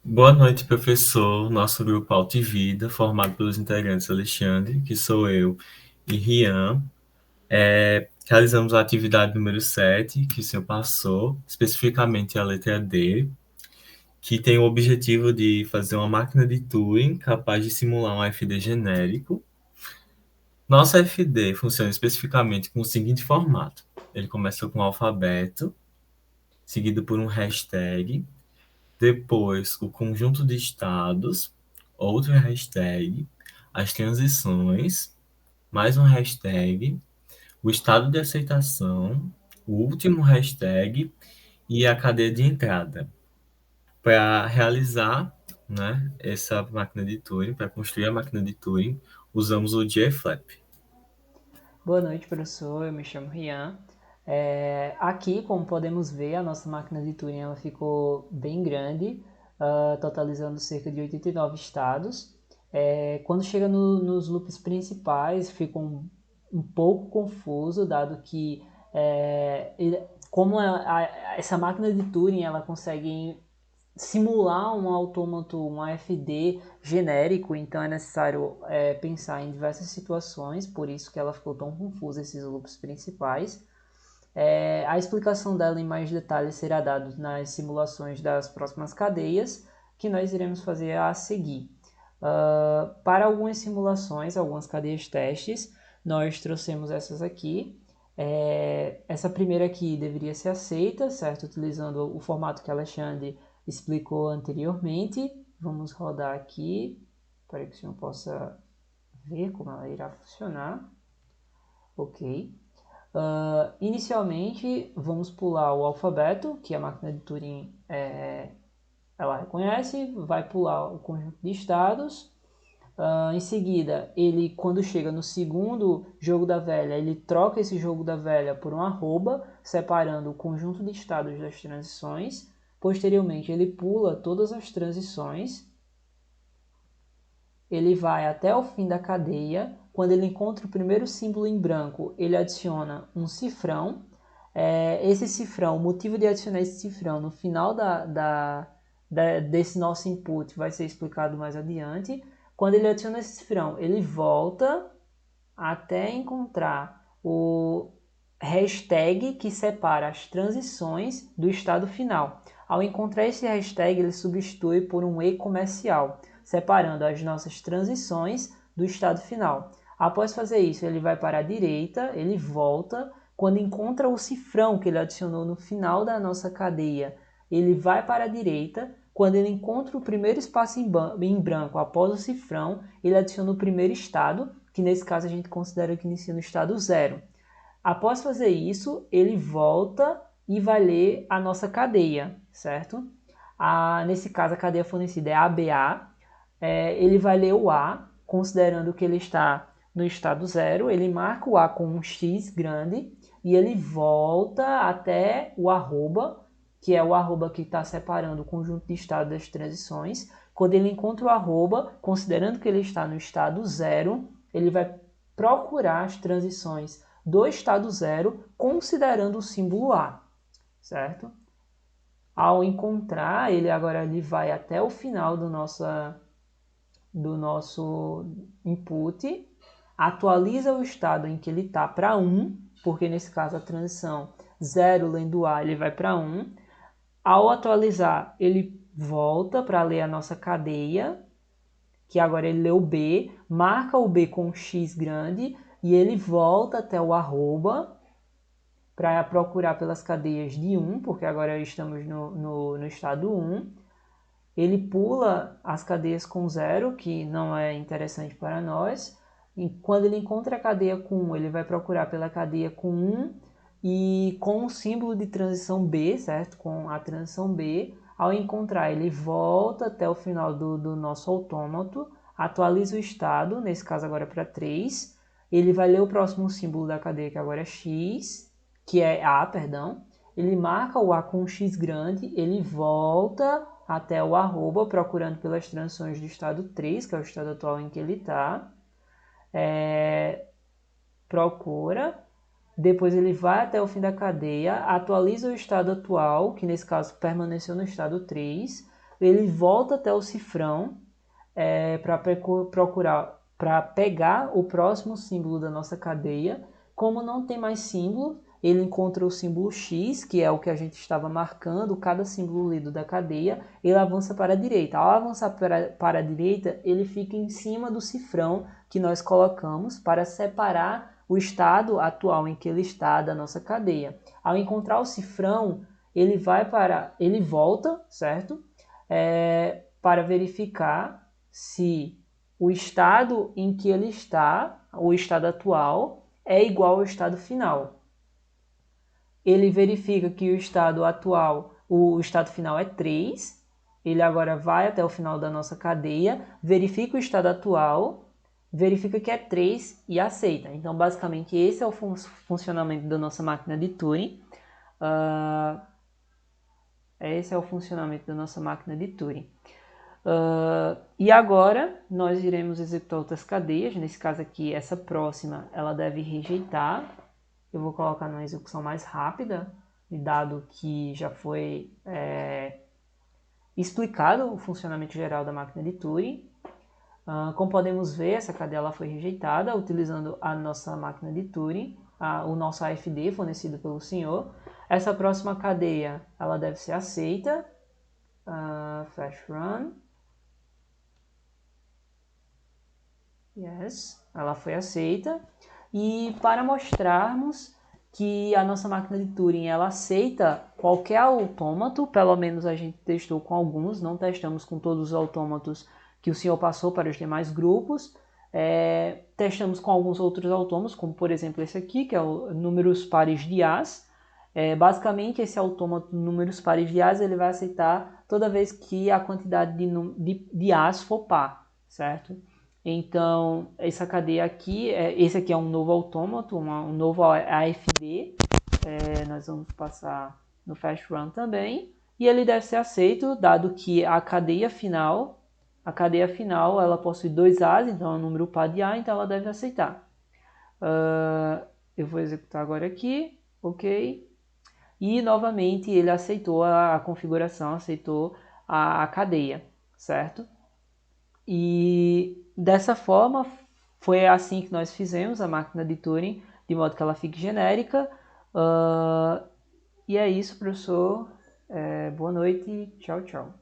Boa noite, professor. Nosso grupo Alto e Vida, formado pelos integrantes Alexandre, que sou eu, e Rian. Realizamos a atividade número 7, que o senhor passou, especificamente a letra D, que tem o objetivo de fazer uma máquina de Turing capaz de simular um FD genérico. Nosso FD funciona especificamente com o seguinte formato: ele começa com o alfabeto, seguido por um hashtag, depois o conjunto de estados, outro hashtag, as transições, mais um hashtag, o estado de aceitação, o último hashtag e a cadeia de entrada. Para realizar, né, essa máquina de Turing, para construir a máquina de Turing, usamos o JFlap. Boa noite, professor. Eu me chamo Rian. Aqui, como podemos ver, a nossa máquina de Turing ela ficou bem grande, totalizando cerca de 89 estados. Quando chega nos loops principais, fica um pouco confuso, dado que como essa máquina de Turing ela consegue simular um autômato, um AFD genérico, então é necessário pensar em diversas situações, por isso que ela ficou tão confusa, esses loops principais. A explicação dela em mais detalhes será dada nas simulações das próximas cadeias, que nós iremos fazer a seguir. Para algumas simulações, algumas cadeias testes, nós trouxemos essas aqui. Essa primeira aqui deveria ser aceita, certo? Utilizando o formato que Alexandre explicou anteriormente. Vamos rodar aqui para que o senhor possa ver como ela irá funcionar. Ok. Inicialmente, vamos pular o alfabeto, que a máquina de Turing ela reconhece, vai pular o conjunto de estados. Em seguida, ele, quando chega no segundo jogo da velha, ele troca esse jogo da velha por um arroba, separando o conjunto de estados das transições. Posteriormente, ele pula todas as transições, ele vai até o fim da cadeia. Quando ele encontra o primeiro símbolo em branco, ele adiciona um cifrão. Esse cifrão, o motivo de adicionar esse cifrão no final desse nosso input vai ser explicado mais adiante. Quando ele adiciona esse cifrão, ele volta até encontrar o hashtag que separa as transições do estado final. Ao encontrar esse hashtag, ele substitui por um E comercial, separando as nossas transições do estado final. Após fazer isso, ele vai para a direita, ele volta, quando encontra o cifrão que ele adicionou no final da nossa cadeia, ele vai para a direita, quando ele encontra o primeiro espaço em branco após o cifrão, ele adiciona o primeiro estado, que nesse caso a gente considera que inicia no estado zero. Após fazer isso, ele volta e vai ler a nossa cadeia, certo? Nesse caso, a cadeia fornecida é ABA. Ele vai ler o A, considerando que ele está no estado zero. Ele marca o A com um X grande e ele volta até o arroba, que é o arroba que está separando o conjunto de estado das transições. Quando ele encontra o arroba, considerando que ele está no estado zero, ele vai procurar as transições do estado zero, considerando o símbolo A, certo? Ao encontrar, ele vai até o final do nosso input, atualiza o estado em que ele está para 1, porque nesse caso a transição 0 lendo A, ele vai para 1. Ao atualizar, ele volta para ler a nossa cadeia, que agora ele leu B, marca o B com um X grande e ele volta até o arroba para procurar pelas cadeias de 1, porque agora estamos no estado 1. Ele pula as cadeias com 0, que não é interessante para nós. E quando ele encontra a cadeia com 1, ele vai procurar pela cadeia com 1 e com o símbolo de transição B, certo? Com a transição B. Ao encontrar, ele volta até o final do nosso autômato, atualiza o estado, nesse caso agora para 3. Ele vai ler o próximo símbolo da cadeia, que agora é X, que é A, perdão. Ele marca o A com um X grande, ele volta até o arroba, procurando pelas transições do estado 3, que é o estado atual em que ele está. Procura, depois ele vai até o fim da cadeia, atualiza o estado atual, que nesse caso permaneceu no estado 3. ele volta até o cifrão para pegar o próximo símbolo da nossa cadeia. Como não tem mais símbolo, ele encontra o símbolo X, que é o que a gente estava marcando, cada símbolo lido da cadeia, ele avança para a direita. Ao avançar para a direita, ele fica em cima do cifrão que nós colocamos para separar o estado atual em que ele está da nossa cadeia. Ao encontrar o cifrão, ele volta, certo? Para verificar se o estado em que ele está, o estado atual, é igual ao estado final. Ele verifica que o estado atual, o estado final é 3, ele agora vai até o final da nossa cadeia, verifica o estado atual, verifica que é 3 e aceita. Então, basicamente, esse é o funcionamento da nossa máquina de Turing. Esse é o funcionamento da nossa máquina de Turing. E agora nós iremos executar outras cadeias. Nesse caso aqui, essa próxima, ela deve rejeitar. Eu vou colocar numa execução mais rápida, dado que já foi explicado o funcionamento geral da máquina de Turing. Como podemos ver, essa cadeia ela foi rejeitada utilizando a nossa máquina de Turing, o nosso AFD fornecido pelo senhor. Essa próxima cadeia ela deve ser aceita. Flash run. Yes, ela foi aceita. E para mostrarmos que a nossa máquina de Turing ela aceita qualquer autômato, pelo menos a gente testou com alguns, não testamos com todos os autômatos que o senhor passou para os demais grupos. Testamos com alguns outros autômatos, como por exemplo esse aqui, que é o números pares de As. Basicamente, esse autômato números pares de As ele vai aceitar toda vez que a quantidade de As for par, certo? Então, essa cadeia aqui, esse aqui é um novo autômato, um novo AFD. Nós vamos passar no Fast Run também. E ele deve ser aceito, dado que a cadeia final ela possui 2 As, então é um número par de A, então ela deve aceitar. Eu vou executar agora aqui, ok. E novamente ele aceitou a configuração, aceitou a cadeia, certo? E dessa forma foi assim que nós fizemos a máquina de Turing, de modo que ela fique genérica. E é isso, professor. Boa noite, tchau, tchau.